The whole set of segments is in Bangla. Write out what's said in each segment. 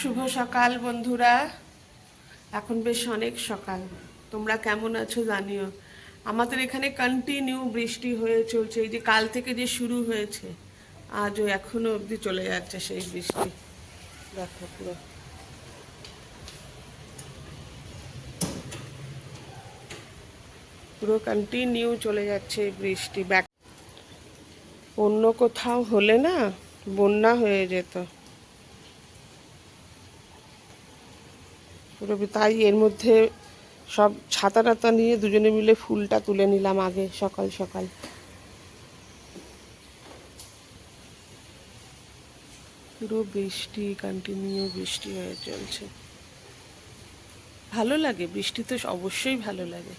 শুভ সকাল বন্ধুরা। এখন বেশ অনেক সকাল। তোমরা কেমন আছো জানিও। আমাদের এখানে কন্টিনিউ বৃষ্টি হয়ে চলছে। এই যে কাল থেকে যে শুরু হয়েছে, আজও এখনো অবধি চলে যাচ্ছে সেই বৃষ্টি। দেখো পুরো পুরো কন্টিনিউ চলে যাচ্ছে এই বৃষ্টি। অন্য কোথাও হলে না বন্যা হয়ে যেত পুরো। তাই এর মধ্যে সব ছাতা টাতা নিয়ে দুজনে মিলে ফুলটা তুলে নিলাম আগে সকাল সকাল। পুরো বৃষ্টি, কন্টিনিউ বৃষ্টি হয়ে চলছে। ভালো লাগে, বৃষ্টি তো অবশ্যই ভালো লাগে,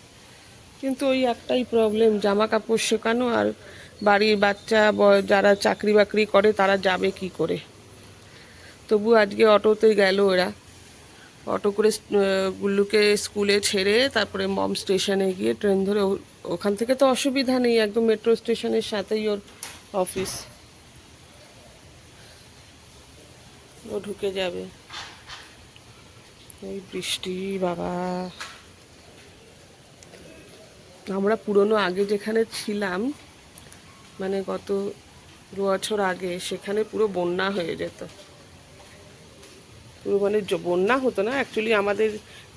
কিন্তু ওই একটাই প্রবলেম, জামা কাপড় শুকানো। আর বাড়ির বাচ্চা যারা চাকরি বাকরি করে তারা যাবে কি করে। তবু আজকে অটোতে গেল ওরা, অটো করে গুল্লুকে স্কুলে ছেড়ে তারপরে মম স্টেশনে গিয়ে ট্রেন ধরে ওখান থেকে তো অসুবিধা নেই, একদম মেট্রো স্টেশনের সাথেই ওর অফিস, ও ঢুকে যাবে। এই বৃষ্টি বাবা! আমরা পুরনো আগে যেখানে ছিলাম, মানে গত 2 বছর আগে, সেখানে পুরো বন্যা হয়ে যেত। পুরো মানে বন্যা হতো না, অ্যাকচুয়ালি আমাদের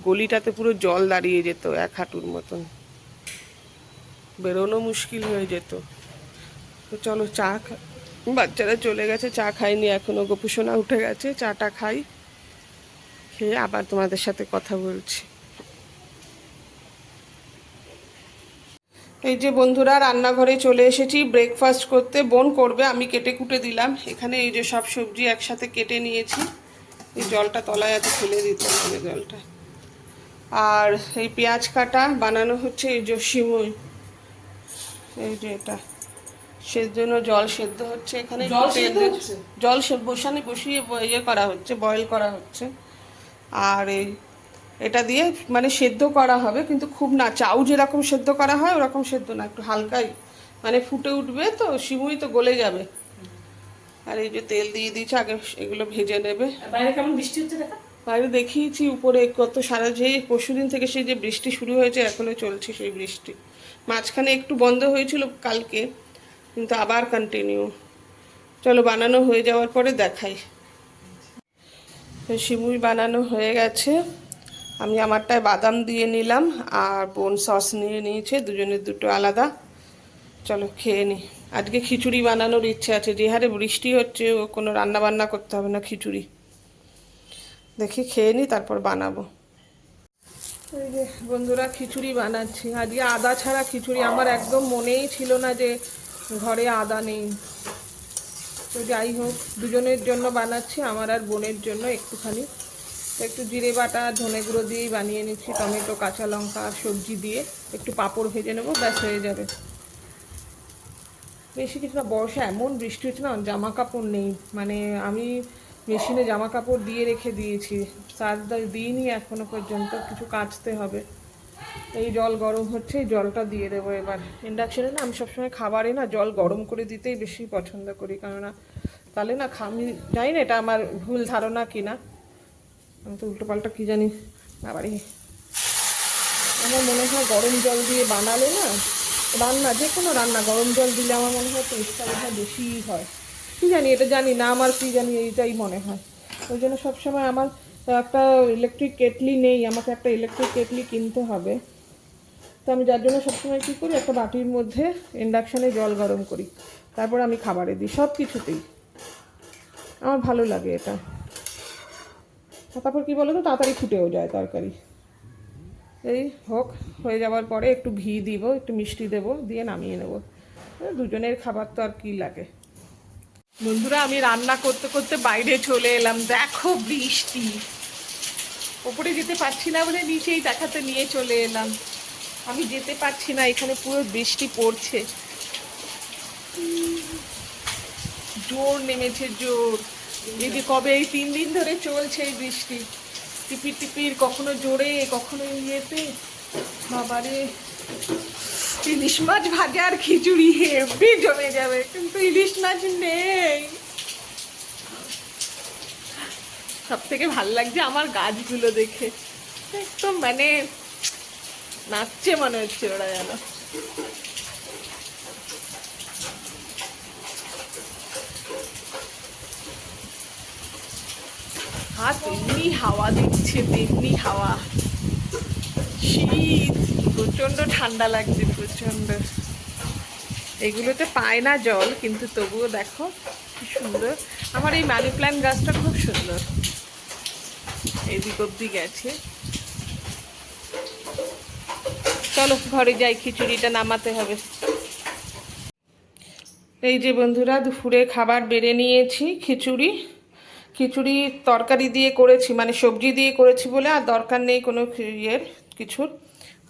গলিটাতে পুরো জল দাঁড়িয়ে যেত 1 হাঁটুর মতন, বেরোনো মুশকিল হয়ে যেত। তো চলো বাচ্চারা চলে গেছে, চা খাইনি এখনো, গোপুসোনা উঠে গেছে, চাটা খাই, খেয়ে আবার তোমাদের সাথে কথা বলছি। এই যে বন্ধুরা, রান্নাঘরে চলে এসেছি ব্রেকফাস্ট করতে। বোন করবে, আমি কেটে কুটে দিলাম। এখানে এই যে সব সবজি একসাথে কেটে নিয়েছি। এই জলটা তলায় এত ফেলে দিতে হবে জলটা। আর এই পেঁয়াজ কাটা বানানো হচ্ছে এই যে সিমুই, এই যে এটা সেজন্য জল সেদ্ধ হচ্ছে এখানে। জল বসিয়ে ইয়ে করা হচ্ছে, বয়েল করা হচ্ছে। আর এটা দিয়ে মানে সেদ্ধ করা হবে, কিন্তু খুব না, চাউ যেরকম সেদ্ধ করা হয় ওরকম সেদ্ধ না, একটু হালকাই, মানে ফুটে উঠবে তো, সিমুই তো গলে যাবে। আর এই যে তেল দিয়ে দিয়েছে, আগে এগুলো ভেজে নেবে। বাইরে কেমন বৃষ্টি হচ্ছে দেখা? বাইরে দেখিয়েছি উপরে কত সারা, যে পরশুদিন থেকে সেই যে বৃষ্টি শুরু হয়েছে এখনো চলছে সেই বৃষ্টি। মাঝখানে একটু বন্ধ হয়েছিল কালকে, কিন্তু আবার কন্টিনিউ। চলো বানানো হয়ে যাওয়ার পরে দেখাই। সিমুই বানানো হয়ে গেছে। আমি আমারটায় বাদাম দিয়ে নিলাম, আর বোন সস নিয়ে নিয়েছে, দুজনের দুটো আলাদা। চলো খেয়ে নিই। আজকে খিচুড়ি বানানোর ইচ্ছে আছে, যে হারে বৃষ্টি হচ্ছে ও কোনো রান্না বান্না করতে হবে না, খিচুড়ি। দেখি খেয়ে নিই, তারপর বানাবো। এই যে বন্ধুরা, খিচুড়ি বানাচ্ছি আজকে। আদা ছাড়া খিচুড়ি, আমার একদম মনেই ছিল না যে ঘরে আদা নেই। তো যাই হোক, দুজনের জন্য বানাচ্ছি, আমার আর বোনের জন্য একটুখানি। একটু জিরে বাটা ধনে গুঁড়ো দিয়েই বানিয়ে নিচ্ছি, টমেটো কাঁচা লঙ্কা আর সবজি দিয়ে। একটু পাঁপড় ভেজে নেবো, ব্যাস হয়ে যাবে। বেশি কিছু না, বর্ষা এমন বৃষ্টি হচ্ছে না, জামা কাপড় নেই। মানে আমি মেশিনে জামা কাপড় দিয়ে রেখে দিয়েছি, সার্ফ দিইনি এখনো পর্যন্ত, কিছু কাচতে হবে। এই জল গরম হচ্ছে, এই জলটা দিয়ে দেবো এবার। ইন্ডাকশনে না আমি সবসময় খাবারে না জল গরম করে দিতেই বেশি পছন্দ করি, কেননা তাহলে না আমি জানি না এটা আমার ভুল ধারণা কিনা, আমি তো উল্টোপাল্টা কী জানি। আবারই আমার মনে হয় গরম জল দিয়ে বানালে না, রান্না যে কোনো রান্না গরম জল দিলে আমার মনে হয় টেস্টটা বোধহয় বেশিই হয়। কী জানি, এটা জানি না, আমার কী জানি এইটাই মনে হয়। ওই জন্য সবসময় আমার একটা ইলেকট্রিক কেটলি নেই, আমাকে একটা ইলেকট্রিক কেটলি কিনতে হবে। তো আমি যার জন্য সবসময় কী করি, একটা বাটির মধ্যে ইন্ডাকশানে জল গরম করি, তারপর আমি খাবারে দিই, সব কিছুতেই। আমার ভালো লাগে এটা। তারপর কী বলো তো, তাড়াতাড়ি ফুটেও যায় তরকারি। এই হোক, হয়ে যাওয়ার পরে একটু ঘি দিব, একটু মিষ্টি দেবো, দিয়ে নামিয়ে নেব। দুজনের খাবার তো আর কি লাগে। বন্ধুরা, আমি রান্না করতে করতে বাইরে চলে এলাম। দেখো বৃষ্টি, ওপরে যেতে পারছি না বলে নিচেই দেখাতে নিয়ে চলে এলাম। আমি যেতে পারছি না, এখানে পুরো বৃষ্টি পড়ছে, জোর নেমেছে, জোর। এই যে কবে, এই 3 দিন ধরে চলছে এই বৃষ্টি, টিপির টিপির, কখনো জোরে কখনো ইয়েতে। বাবারে, ইলিশ মাছ ভাজা আর খিচুড়ি হেভি জমে যাবে, কিন্তু ইলিশ মাছ নেই। সব থেকে ভালো লাগছে আমার গাছগুলো দেখে, একদম মানে নাচছে মনে হচ্ছে ওরা যেন। হাত এমনি হাওয়া দিচ্ছে, তেমনি হাওয়া, শীত, প্রচন্ড ঠান্ডা লাগছে, প্রচন্ড। এগুলোতে পায় না জল, কিন্তু তবুও দেখো কি সুন্দর। আমার এই মানি প্ল্যান্ট গাছটা খুব সুন্দর, এদিক অব্দি গেছে। চলো ঘরে যাই, খিচুড়িটা নামাতে হবে। এই যে বন্ধুরা, দুপুরে খাবার বেড়ে নিয়েছি। খিচুড়ি তরকারি দিয়ে করেছি, মানে সবজি দিয়ে করেছি বলে আর দরকার নেই কোনো কিছুর।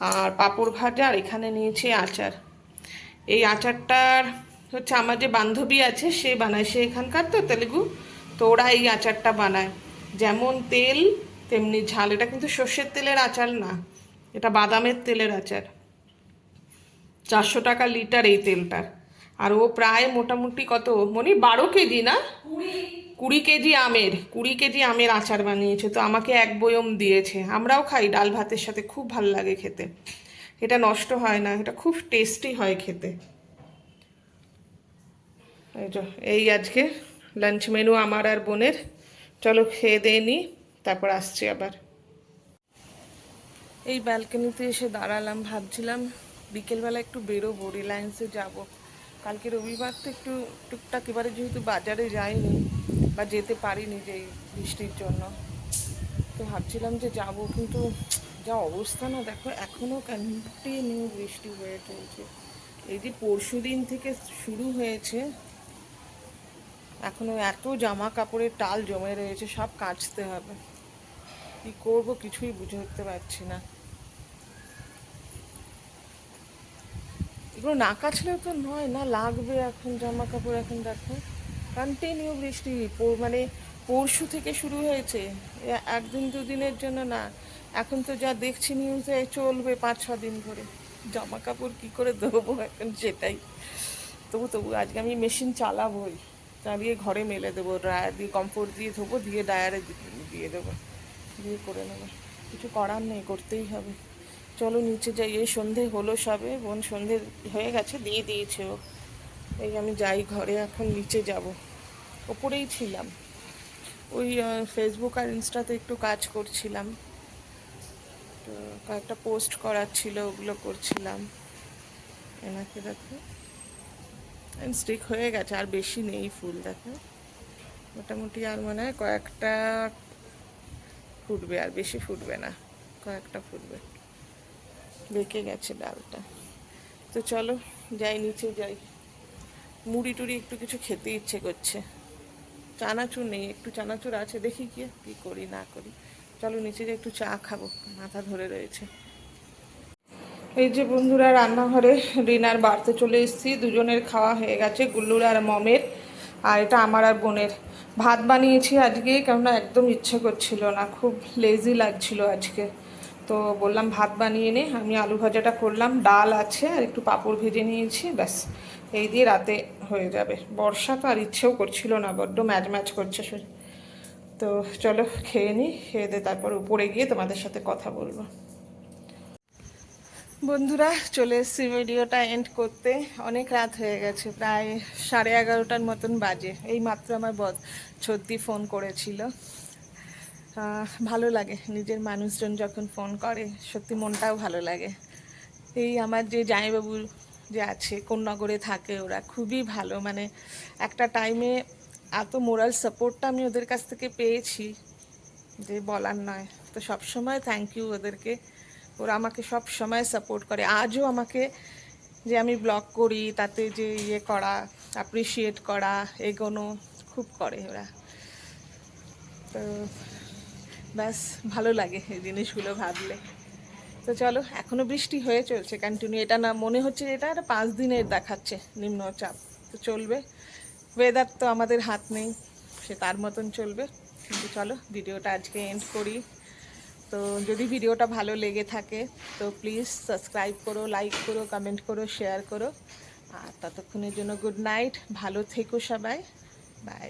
আর পাঁপড় ভাজা, আর এখানে নিয়েছি আচার। এই আচারটার হচ্ছে আমার যে বান্ধবী আছে সে বানায়, সে এখানকার তো তেলেগু, তো ওরা এই আচারটা বানায়। যেমন তেল তেমনি ঝাল। এটা কিন্তু সর্ষের তেলের আচার না, এটা বাদামের তেলের আচার। 400 টাকা লিটার এই তেলটা। আর ও প্রায় মোটামুটি কত মনি 12 কেজি না 20 কেজি আমের 20 কেজি আমের আচার বানিয়েছে। তো আমাকে এক বয়ম দিয়েছে। আমরাও খাই ডাল ভাতের সাথে, খুব ভালো লাগে খেতে। এটা নষ্ট হয় না, এটা খুব টেস্টি হয় খেতে। এই আজকে লাঞ্চ মেনু আমার আর বোনের। চলো খেয়ে দিয়ে নিই, তারপর আসছি আবার। এই ব্যালকনিতে এসে দাঁড়ালাম, ভাবছিলাম বিকেলবেলা একটু বেরোবো, রিলায়েন্সে যাব। কালকে রবিবার তো একটু টুকটাক, এবারে যেহেতু বাজারে যাইনি বা যেতে পারিনি যে বৃষ্টির জন্য, তো ভাবছিলাম যে যাব, কিন্তু যা অবস্থা না দেখো, এখনও কন্টিনিউ বৃষ্টি হয়ে চলছে। এই যে পরশু দিন থেকে শুরু হয়েছে, এখনও এত জামা কাপড়ের টাল জমে রয়েছে, সব কাচতে হবে। কি করব কিছুই বুঝে উঠতে পারছি না। এগুলো না কাচলেও তো নয় না, লাগবে এখন জামা কাপড়। এখন দেখো কন্টিনিউ বৃষ্টি, মানে পরশু থেকে শুরু হয়েছে, একদিন দুদিনের জন্য না। এখন তো যা দেখছি নিউজে চলবে 5-6 দিন ধরে। জামা কাপড় কী করে ধোবো এখন সেটাই। তবু আজকে আমি মেশিন চালাবোই, চালিয়ে ঘরে মেলে দেবো, ড্রায়ার দিয়ে কমফোর্ট দিয়ে ধোবো, দিয়ে ড্রায়ারে দিয়ে দেবো, দিয়ে করে নেবো। কিছু করার নেই, করতেই হবে। চলো নিচে যাই, এই সন্ধে হলো সবে, বোন সন্ধে হয়ে গেছে, দিয়ে দিয়েছে ও। এই আমি যাই ঘরে, এখন নিচে যাব। ওপরেই ছিলাম, ওই ফেসবুক আর ইনস্টাতে একটু কাজ করছিলাম, তো কয়েকটা পোস্ট করার ছিল, ওগুলো করছিলাম। এনাকে দেখো স্টিক হয়ে গেছে, আর বেশি নেই ফুল, দেখো মোটামুটি আর মনে হয় কয়েকটা ফুটবে, আর বেশি ফুটবে না, কয়েকটা ফুটবে। বেঁকে গেছে ডালটা। তো চলো যাই, নিচে যাই। মুড়ি টুড়ি একটু কিছু খেতে ইচ্ছে করছে। চানাচুর নেই, একটু চানাচুর আছে, দেখি কি করি না করি। চলো নিচে যাই, একটু চা খাবো, মাথা ধরে রয়েছে। এই যে বন্ধুরা, রান্নাঘরে রিনার বাড়তে চলে এসেছি। দুজনের খাওয়া হয়ে গেছে, গুল্লুর আর মমের, আর এটা আমার আর বোনের। ভাত বানিয়েছি আজকে, কেননা একদম ইচ্ছে করছিল না, খুব লেজি লাগছিল আজকে। তো বললাম ভাত বানিয়ে নে, আমি আলু ভাজাটা করলাম, ডাল আছে আর একটু পাঁপড় ভেজে নিয়েছি, ব্যাস এই দিয়ে রাতে হয়ে যাবে। বর্ষা তো আর ইচ্ছেও করছিল না, বড্ড ম্যাচ করছে। তো চলো খেয়ে নিই, খেয়ে দিয়ে তারপর উপরে গিয়ে তোমাদের সাথে কথা বলবো। বন্ধুরা চলে এসেছি ভিডিওটা এন্ড করতে। অনেক রাত হয়ে গেছে, প্রায় 11:30টার মতন বাজে। এই মাত্র আমার সত্যি ফোন করেছিল। ভালো লাগে নিজের মানুষজন যখন ফোন করে, সত্যি মনটাও ভালো লাগে। এই আমার যে জামাইবাবু যে আছে, কোন্নগরে থাকে, ওরা খুবই ভালো। মানে একটা টাইমে এত মোরাল সাপোর্টটা আমি ওদের কাছ থেকে পেয়েছি যে বলার নয়। তো সবসময় থ্যাংক ইউ ওদেরকে। ওরা আমাকে সব সময় সাপোর্ট করে, আজও আমাকে যে আমি ব্লগ করি তাতে যে করা, অ্যাপ্রিসিয়েট করা, এগোনো খুব করে ওরা। তো ব্যাস ভালো লাগে এই জিনিসগুলো ভাবলে। তো চলো, এখনও বৃষ্টি হয়ে চলছে কন্টিনিউ, এটা না মনে হচ্ছে এটা 5 দিনের দেখাচ্ছে নিম্নচাপ। তো চলবে, ওয়েদার তো আমাদের হাত নেই, সে তার মতন চলবে। কিন্তু চলো ভিডিওটা আজকে এন্ড করি। তো যদি ভিডিওটা ভালো লেগে থাকে তো প্লিজ সাবস্ক্রাইব করো, লাইক করো, কমেন্ট করো, শেয়ার করো। আর ততক্ষণের জন্য গুড নাইট, ভালো থেকো সবাই, বাই।